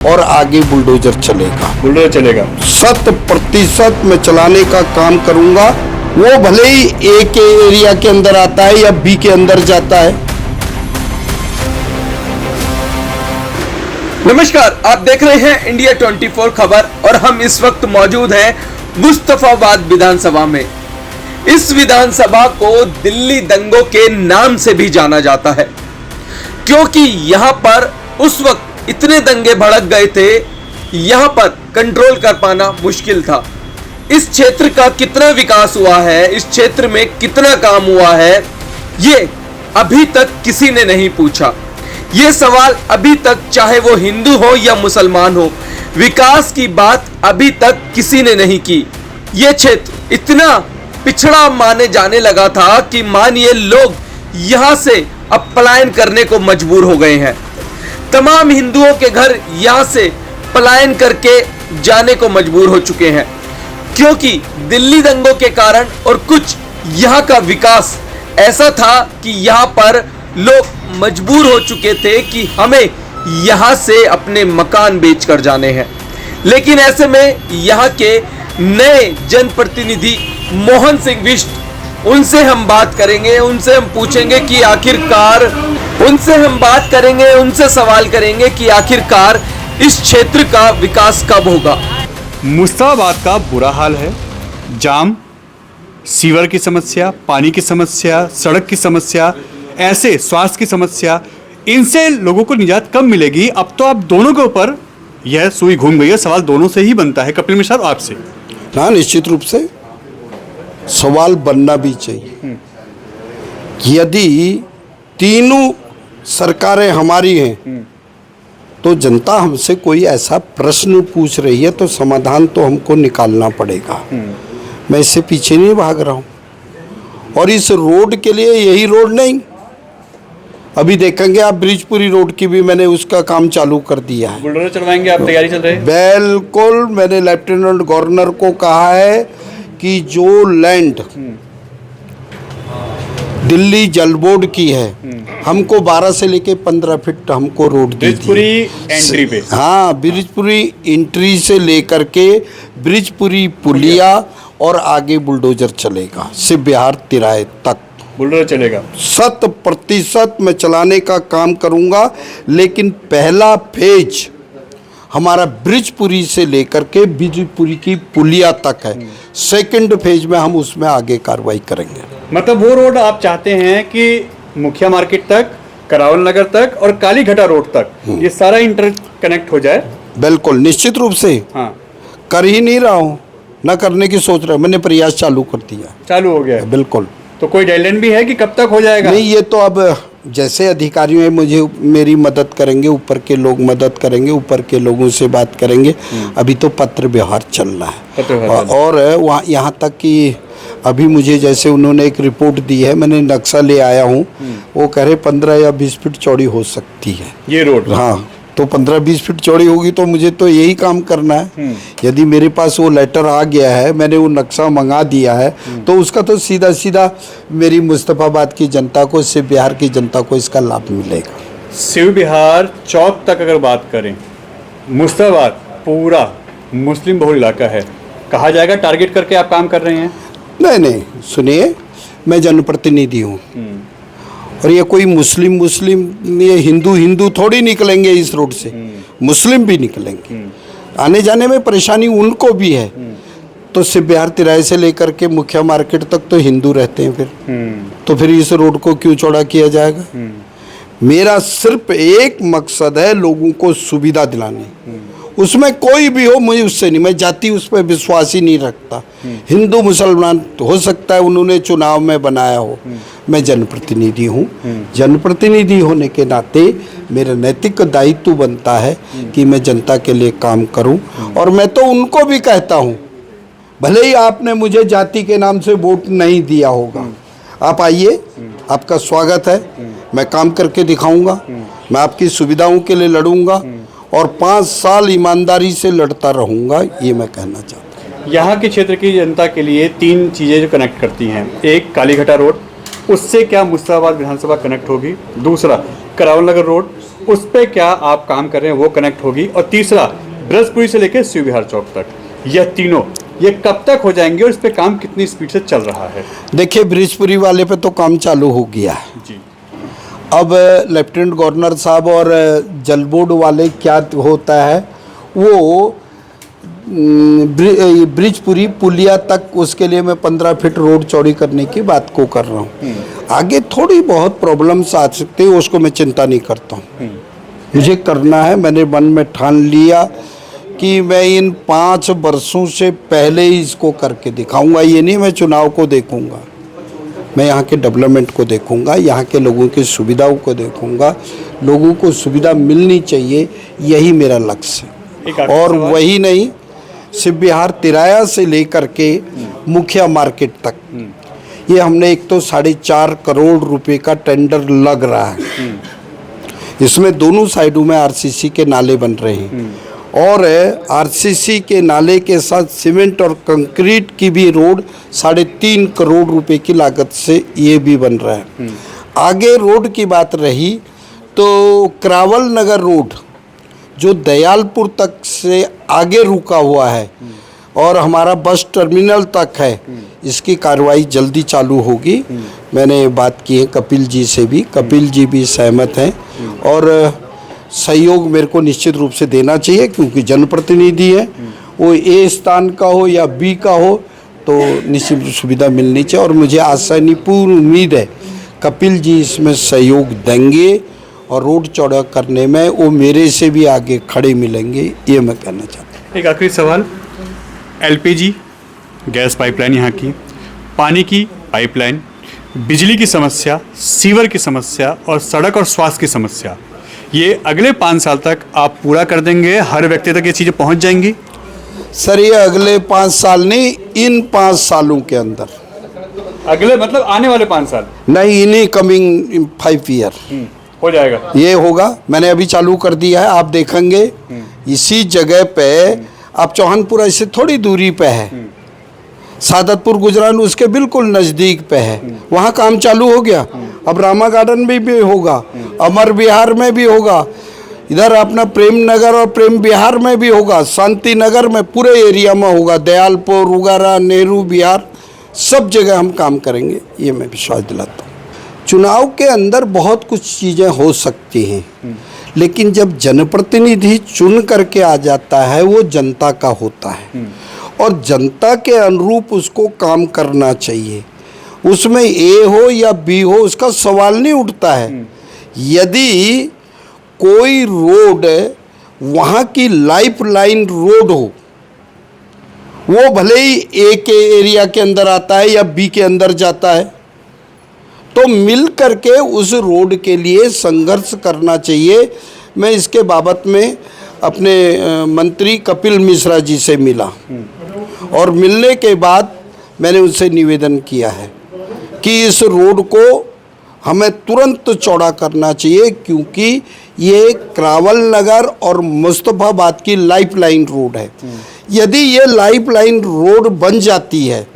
और आगे बुलडोजर चलेगा। 100% मैं चलाने का काम करूंगा। वो भले ही ए के एरिया के अंदर आता है या बी के अंदर जाता है। नमस्कार, आप देख रहे हैं इंडिया 24 खबर और हम इस वक्त मौजूद हैं मुस्तफाबाद विधानसभा में। इस विधानसभा को दिल्ली दंगों के नाम से भी जाना जाता है, क्योंकि यहां पर उस वक्त इतने दंगे भड़क गए थे, यहां पर कंट्रोल कर पाना मुश्किल था। इस क्षेत्र का कितना विकास हुआ है, इस क्षेत्र में कितना काम हुआ है, ये अभी तक किसी ने नहीं पूछा। ये सवाल अभी तक, चाहे वो हिंदू हो या मुसलमान हो, विकास की बात अभी तक किसी ने नहीं की। ये क्षेत्र इतना पिछड़ा माने जाने लगा था कि मानिए लोग यहां से अब पलायन करने को मजबूर हो गए हैं। तमाम हिंदुओं के घर यहां से पलायन करके जाने को मजबूर हो चुके हैं, क्योंकि दिल्ली दंगों के कारण और कुछ यहां का विकास ऐसा था कि यहां पर लोग मजबूर हो चुके थे कि हमें यहां से अपने मकान बेचकर जाने हैं। लेकिन ऐसे में यहां के नए जनप्रतिनिधि मोहन सिंह बिष्ट, उनसे हम बात करेंगे, उनसे हम पूछेंगे कि आखिरकार, उनसे सवाल करेंगे कि आखिरकार इस क्षेत्र का विकास कब होगा। मुस्तफाबाद का बुरा हाल है। जाम, सीवर की समस्या, पानी की समस्या, सड़क की समस्या, ऐसे स्वास्थ्य की समस्या, इनसे लोगों को निजात कब मिलेगी? अब तो आप दोनों के ऊपर यह सुई घूम गई है। सवाल दोनों से ही बनता है। कपिल मिश्रा, आपसे। हाँ, निश्चित रूप से सवाल बनना भी चाहिए। यदि तीनों सरकारें हमारी हैं तो जनता हमसे कोई ऐसा प्रश्न पूछ रही है तो समाधान तो हमको निकालना पड़ेगा। मैं इससे पीछे नहीं भाग रहा हूँ। और इस रोड के लिए यही रोड नहीं, अभी देखेंगे आप ब्रिजपुरी रोड की भी मैंने उसका काम चालू कर दिया है। बुलडोजर चलवाएंगे आप, तैयारी चल रही है? बिल्कुल, मैंने लेफ्टिनेंट गवर्नर को कहा है कि जो लैंड दिल्ली जल बोर्ड की है, हमको 12 से लेके 15 फीट हमको रोड दी ब्रिजपुरी एंट्री पे। हाँ, ब्रिजपुरी एंट्री से लेकर के ब्रिजपुरी पुलिया और आगे बुलडोजर चलेगा सिर्फ बिहार तिराहे तक बुलडोजर चलेगा। 100% मैं चलाने का काम करूंगा। लेकिन पहला फेज हमारा ब्रिजपुरी से लेकर के ब्रिजपुरी की पुलिया तक है। सेकंड फेज में हम उसमें आगे कार्रवाई करेंगे। मतलब वो रोड आप चाहते हैं कि मुखिया मार्केट तक, करावल नगर तक और कालीघाटा रोड तक ये सारा इंटरकनेक्ट हो जाए? बिल्कुल, निश्चित रूप से। हाँ, कर ही नहीं रहा हूँ, न करने की सोच रहा हूँ। मैंने प्रयास चालू कर दिया। चालू हो गया है? बिल्कुल। तो कोई डेडलाइन भी है कि कब तक हो जाएगा? नहीं, ये तो अब जैसे अधिकारियों हैं मुझे मेरी मदद करेंगे, ऊपर के लोग मदद करेंगे, ऊपर के लोगों से बात करेंगे। अभी तो पत्र व्यवहार चल रहा है। और वहाँ यहाँ तक कि अभी मुझे जैसे उन्होंने एक रिपोर्ट दी है, मैंने नक्शा ले आया हूँ। वो कह रहे 15 या 20 फीट चौड़ी हो सकती है ये रोड। हाँ, तो 15-20 फीट चौड़ी होगी तो मुझे तो यही काम करना है। यदि मेरे पास वो लेटर आ गया है, मैंने वो नक्शा मंगा दिया है, तो उसका तो सीधा सीधा मेरी मुस्तफाबाद की जनता को, सिर्फ बिहार की जनता को इसका लाभ मिलेगा। शिव बिहार चौक तक अगर बात करें, मुस्तफाबाद पूरा मुस्लिम बहुल इलाका है, कहा जाएगा टारगेट करके आप काम कर रहे हैं? नहीं, सुनिए, मैं जनप्रतिनिधि हूँ और ये कोई मुस्लिम ये हिंदू थोड़ी निकलेंगे इस रोड से। मुस्लिम भी निकलेंगे। आने जाने में परेशानी उनको भी है। तो सिर्फ बिहार तिराहे से लेकर के मुखिया मार्केट तक तो हिंदू रहते हैं फिर। तो फिर इस रोड को क्यों चौड़ा किया जाएगा? मेरा सिर्फ एक मकसद है, लोगों को सुविधा दिलानी। उसमें कोई भी हो, मुझे उससे नहीं, मैं जाति उस पर विश्वास ही नहीं रखता। हिंदू मुसलमान हो सकता है उन्होंने चुनाव में बनाया हो, मैं जनप्रतिनिधि हूँ। जनप्रतिनिधि होने के नाते मेरा नैतिक दायित्व बनता है कि मैं जनता के लिए काम करूँ। और मैं तो उनको भी कहता हूँ, भले ही आपने मुझे जाति के नाम से वोट नहीं दिया होगा, आप आइए, आपका स्वागत है। मैं काम करके दिखाऊंगा, मैं आपकी सुविधाओं के लिए लड़ूंगा और 5 साल ईमानदारी से लड़ता रहूंगा, ये मैं कहना चाहता हूँ। यहाँ के क्षेत्र की जनता के लिए 3 चीज़ें जो कनेक्ट करती हैं, एक कालीघाटा रोड, उससे क्या मुस्तफाबाद विधानसभा कनेक्ट होगी? दूसरा करावल नगर रोड उस पे क्या आप काम कर रहे हैं वो कनेक्ट होगी। और तीसरा, ब्रजपुरी से लेकर शिव विहार चौक तक, यह तीनों ये कब तक हो जाएंगे और इस पे काम कितनी स्पीड से चल रहा है? देखिए, ब्रिजपुरी वाले पे तो काम चालू हो गया है जी। अब लेफ्टिनेंट गवर्नर साहब और जल बोर्ड वाले क्या होता है, वो ब्रिजपुरी पुलिया तक, उसके लिए मैं 15 फीट रोड चौड़ी करने की बात को कर रहा हूँ। आगे थोड़ी बहुत प्रॉब्लम्स आ सकती है, उसको मैं चिंता नहीं करता हूँ। मुझे करना है, मैंने मन में ठान लिया कि मैं इन 5 वर्षों से पहले ही इसको करके दिखाऊंगा। ये नहीं मैं चुनाव को देखूंगा, मैं यहाँ के डेवलपमेंट को देखूंगा, यहाँ के लोगों की सुविधाओं को देखूंगा। लोगों को सुविधा मिलनी चाहिए, यही मेरा लक्ष्य है। और वही नहीं, शिव विहार तिराया से लेकर के मुखिया मार्केट तक, ये हमने एक तो 4.5 करोड़ रुपए का टेंडर लग रहा है। इसमें दोनों साइडों में आरसीसी के नाले बन रहे हैं और आरसीसी के नाले के साथ सीमेंट और कंक्रीट की भी रोड 3.5 करोड़ रुपए की लागत से ये भी बन रहा है। आगे रोड की बात रही तो क्रावल नगर रोड जो दयालपुर तक से आगे रुका हुआ है और हमारा बस टर्मिनल तक है, इसकी कार्रवाई जल्दी चालू होगी। मैंने बात की है कपिल जी से भी, कपिल जी भी सहमत हैं और सहयोग मेरे को निश्चित रूप से देना चाहिए, क्योंकि जनप्रतिनिधि है, वो ए स्थान का हो या बी का हो तो निश्चित सुविधा मिलनी चाहिए। और मुझे आशा नहीं, पूर्ण उम्मीद है कपिल जी इसमें सहयोग देंगे और रोड चौड़ा करने में वो मेरे से भी आगे खड़े मिलेंगे, ये मैं कहना चाहता हूँ। एक आखिरी सवाल, एलपीजी गैस पाइपलाइन यहाँ की, पानी की पाइपलाइन, बिजली की समस्या, सीवर की समस्या और सड़क और स्वास्थ्य की समस्या, ये अगले 5 साल तक आप पूरा कर देंगे? हर व्यक्ति तक ये चीज़ें पहुँच जाएंगी? सर, ये अगले 5 साल नहीं, इन 5 सालों के अंदर। अगले मतलब आने वाले 5 साल नहीं, इन्हीं कमिंग 5 ईयर हो जाएगा, ये होगा। मैंने अभी चालू कर दिया है, आप देखेंगे इसी जगह पे। आप चौहानपुरा इससे थोड़ी दूरी पे है, सादतपुर गुजरान उसके बिल्कुल नज़दीक पे है, वहाँ काम चालू हो गया। अब रामा गार्डन में भी होगा, अमर विहार में भी होगा, इधर अपना प्रेम नगर और प्रेम विहार में भी होगा, शांति नगर में, पूरे एरिया में होगा, दयालपुर, उगारा, नेहरू विहार, सब जगह हम काम करेंगे, ये मैं विश्वास दिलाता हूँ। चुनाव के अंदर बहुत कुछ चीज़ें हो सकती हैं, लेकिन जब जनप्रतिनिधि चुन करके आ जाता है वो जनता का होता है और जनता के अनुरूप उसको काम करना चाहिए। उसमें ए हो या बी हो उसका सवाल नहीं उठता है। यदि कोई रोड वहाँ की लाइफ लाइन रोड हो, वो भले ही ए के एरिया के अंदर आता है या बी के अंदर जाता है, तो मिल करके उस रोड के लिए संघर्ष करना चाहिए। मैं इसके बाबत में अपने मंत्री कपिल मिश्रा जी से मिला और मिलने के बाद मैंने उनसे निवेदन किया है कि इस रोड को हमें तुरंत चौड़ा करना चाहिए, क्योंकि ये क्रावल नगर और मुस्तफाबाद की लाइफलाइन रोड है। यदि ये लाइफलाइन रोड बन जाती है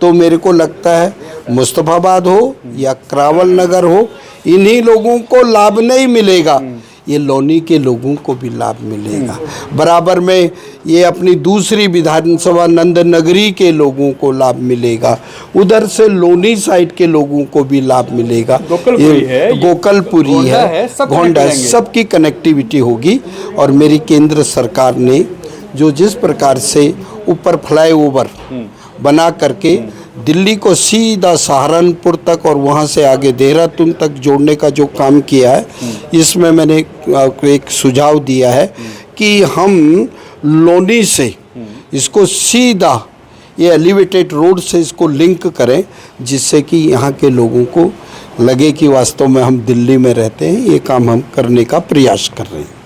तो मेरे को लगता है मुस्तफाबाद हो या क्रावल नगर हो, इन्हीं लोगों को लाभ नहीं मिलेगा, ये लोनी के लोगों को भी लाभ मिलेगा। बराबर में ये अपनी दूसरी विधानसभा नंद नगरी के लोगों को लाभ मिलेगा, उधर से लोनी साइड के लोगों को भी लाभ मिलेगा। गोकलपुरी है, गोकलपुरी है, गोंडा है, सबकी कनेक्टिविटी होगी। और मेरी केंद्र सरकार ने जो जिस प्रकार से ऊपर फ्लाईओवर बना करके दिल्ली को सीधा सहारनपुर तक और वहाँ से आगे देहरादून तक जोड़ने का जो काम किया है, इसमें मैंने एक सुझाव दिया है कि हम लोनी से इसको सीधा ये एलिवेटेड रोड से इसको लिंक करें, जिससे कि यहाँ के लोगों को लगे कि वास्तव में हम दिल्ली में रहते हैं। ये काम हम करने का प्रयास कर रहे हैं।